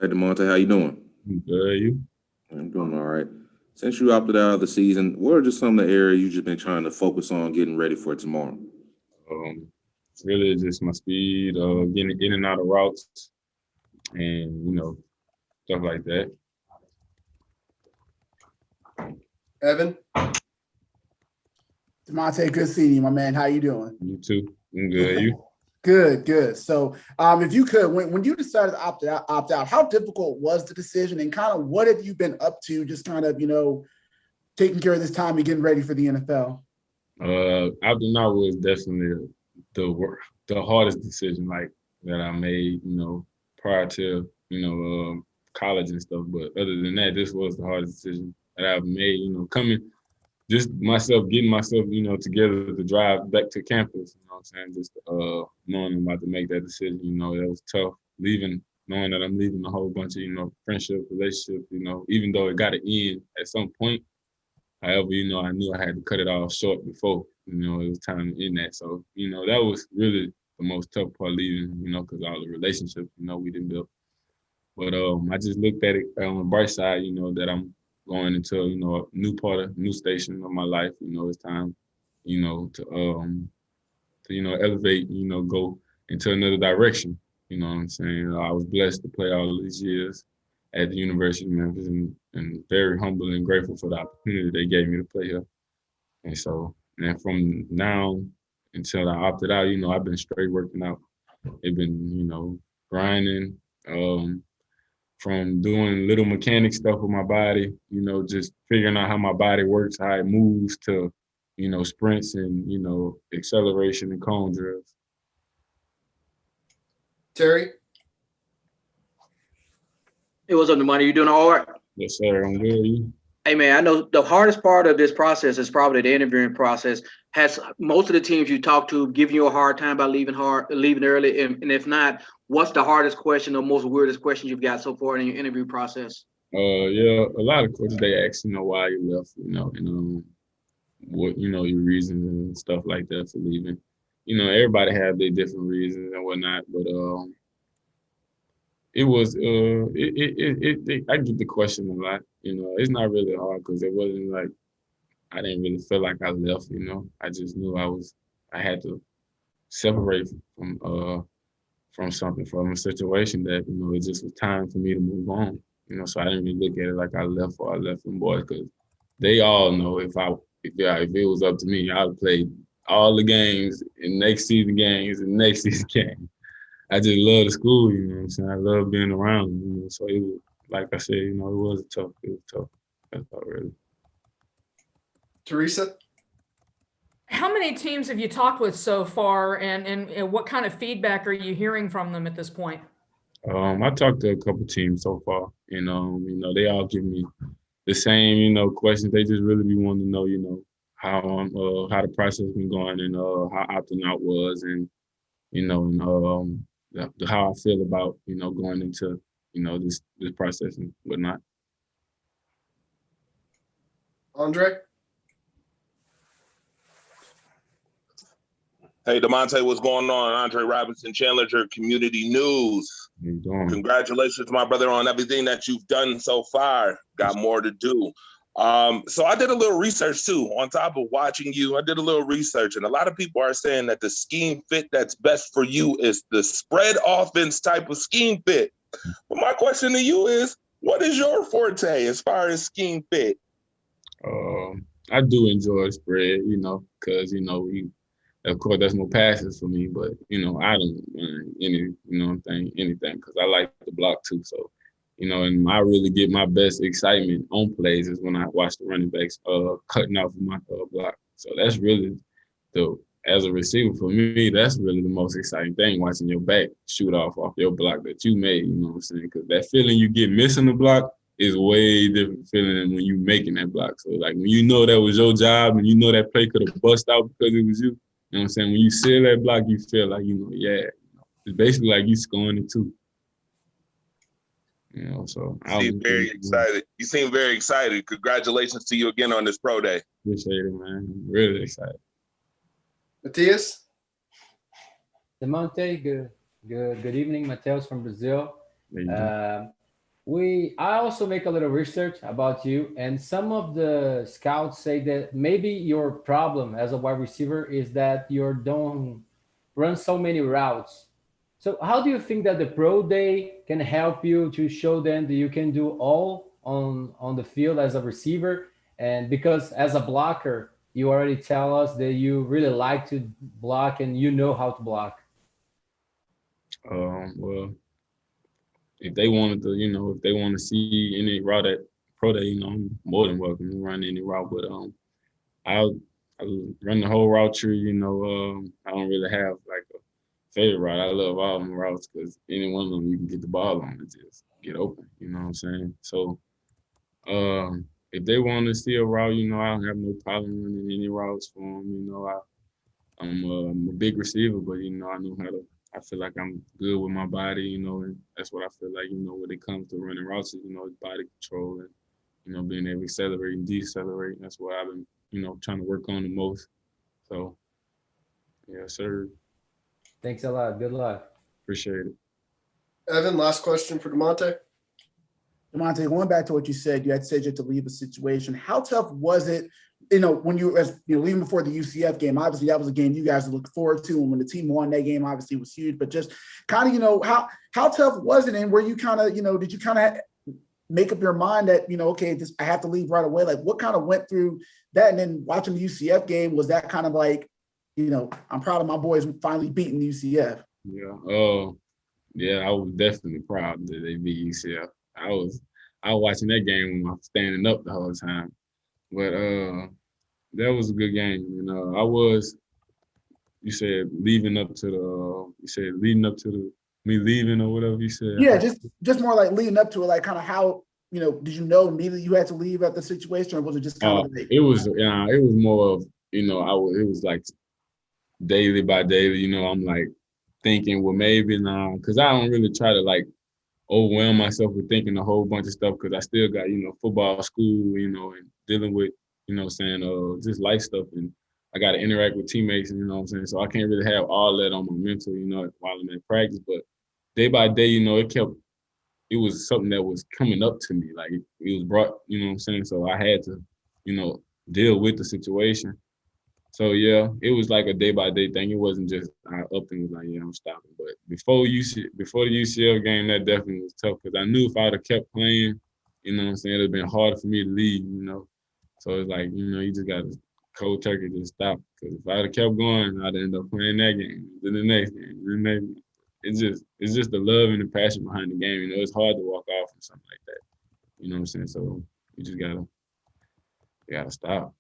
Hey, Damonte, how you doing? Good, you? I'm doing all right. Since you opted out of the season, what are just some of the areas you've just been trying to focus on getting ready for tomorrow? It's really just my speed, getting in and out of routes, and stuff like that. Evan? Damonte, good seeing you, my man. How you doing? You too. I'm good. You? Good. So, if you could, when you decided to opt out, how difficult was the decision, and kind of what have you been up to, just kind of taking care of this time and getting ready for the NFL? Opting out was definitely the hardest decision like that I made. Prior to college and stuff. But other than that, this was the hardest decision that I've made. Coming. Just getting myself, together to drive back to campus, what I'm saying? Just knowing I'm about to make that decision, that was tough. Knowing that I'm leaving a whole bunch of, friendship, relationships, even though it got to end at some point. However, I knew I had to cut it all short before, it was time to end that. So, that was really the most tough part leaving, because all the relationships, we didn't build. But I just looked at it on the bright side, that I'm going into, a new station of my life. It's time, to elevate, go into another direction. You know what I'm saying? I was blessed to play all of these years at the University of Memphis and very humble and grateful for the opportunity they gave me to play here. And so, and from now until I opted out, I've been straight working out. It's been, grinding, from doing little mechanic stuff with my body, just figuring out how my body works, how it moves to, sprints and, acceleration and cone drills. Terry? It was on the money. You doing all right? Yes, sir. I'm good. You? Hey, man, I know the hardest part of this process is probably the interviewing process. Has most of the teams you talk to given you a hard time by leaving early? And if not, what's the hardest question or most weirdest question you've got so far in your interview process? Yeah, a lot of coaches, they ask, why you left, and what, your reasons and stuff like that for leaving. Everybody have their different reasons and whatnot, but it was I get the question a lot. It's not really hard because it wasn't like I didn't really feel like I left. I just knew I had to separate from something, from a situation that it just was time for me to move on. So I didn't really look at it like I left them boys because they all know if it was up to me, I'd have played all the games and next season games and next season games. I just love the school, what I'm saying? I love being around them, So it was, like I said, it was tough. It was tough. That's all really. Teresa? How many teams have you talked with so far, and what kind of feedback are you hearing from them at this point? I talked to a couple teams so far, they all give me the same, questions. They just really be wanting to know, how the process been going and how opting out was and, how I feel about, going into, this process and whatnot. Andre? Hey, Damonte, what's going on? Andre Robinson, Challenger Community News. How you doing? Congratulations, my brother, on everything that you've done so far. Got more to do. So I did a little research too. On top of watching you, I did a little research, and a lot of people are saying that the scheme fit that's best for you is the spread offense type of scheme fit. But my question to you is, what is your forte as far as scheme fit? I do enjoy spread, because of course that's more passes for me. But I don't anything because I like the block too. So. And I really get my best excitement on plays is when I watch the running backs cutting off my block. So that's really as a receiver for me, that's really the most exciting thing, watching your back shoot off your block that you made, you know what I'm saying? Because that feeling you get missing the block is way different feeling than when you making that block. So like when that was your job and that play could have bust out because it was you, what I'm saying? When you seal that block, you feel like, it's basically like you scoring it too. So you seem very excited. You seem very excited. Congratulations to you again on this pro day. Appreciate it, man. I'm really excited. Matthias? Damonte, good evening. Mateus from Brazil. I also make a little research about you, and some of the scouts say that maybe your problem as a wide receiver is that you don't run so many routes. So how do you think that the pro day can help you to show them that you can do all on the field as a receiver? And because as a blocker, you already tell us that you really like to block and you know how to block. Well, if they wanted to, if they want to see any route at pro day, I'm more than welcome to run any route. But I'll run the whole route tree. I don't really have like a favorite route. I love all my routes because any one of them you can get the ball on and just get open. You know what I'm saying? So if they want to see a route, I don't have no problem running any routes for them. I'm a big receiver, but I know how to. I feel like I'm good with my body, and that's what I feel like, when it comes to running routes, is, body control and, being able to accelerate and decelerate. That's what I've been, trying to work on the most. So, yeah, sir. Thanks a lot. Good luck. Appreciate it. Evan, last question for Damonte. Damonte, going back to what you said, you had said you had to leave a situation. How tough was it, when you were leaving before the UCF game? Obviously, that was a game you guys looked forward to, and when the team won that game, obviously it was huge. But just kind of, how tough was it, and were you kind of, did you kind of make up your mind that, okay, I have to leave right away? Like, what kind of went through that? And then watching the UCF game, was that kind of like, I'm proud of my boys finally beating UCF? Yeah. Yeah, I was definitely proud that they beat UCF. I was watching that game when I was standing up the whole time. But that was a good game. I was, you said leading up to me leaving or whatever you said. Yeah, just more like leading up to it, like kind of how, did you know immediately you had to leave at the situation, or was it just kind of like? It was more of, it was like daily by daily, I'm like thinking, well, maybe now, because I don't really try to like overwhelm myself with thinking a whole bunch of stuff, because I still got, football, school, and dealing with, just life stuff. And I got to interact with teammates, so I can't really have all that on my mental, while I'm in practice. But day by day, it was something that was coming up to me. Like it was brought, so I had to, deal with the situation. So yeah, it was like a day by day thing. It wasn't just I up and was like, yeah, I'm stopping. But before the UCL game, that definitely was tough, because I knew if I'd have kept playing, it'd have been harder for me to leave. So it's like, you just got to cold turkey just stop. Because if I'd have kept going, I'd end up playing that game, then the next game, then the next game. It's just the love and the passion behind the game. It's hard to walk off from something like that. You know what I'm saying? So you just gotta stop.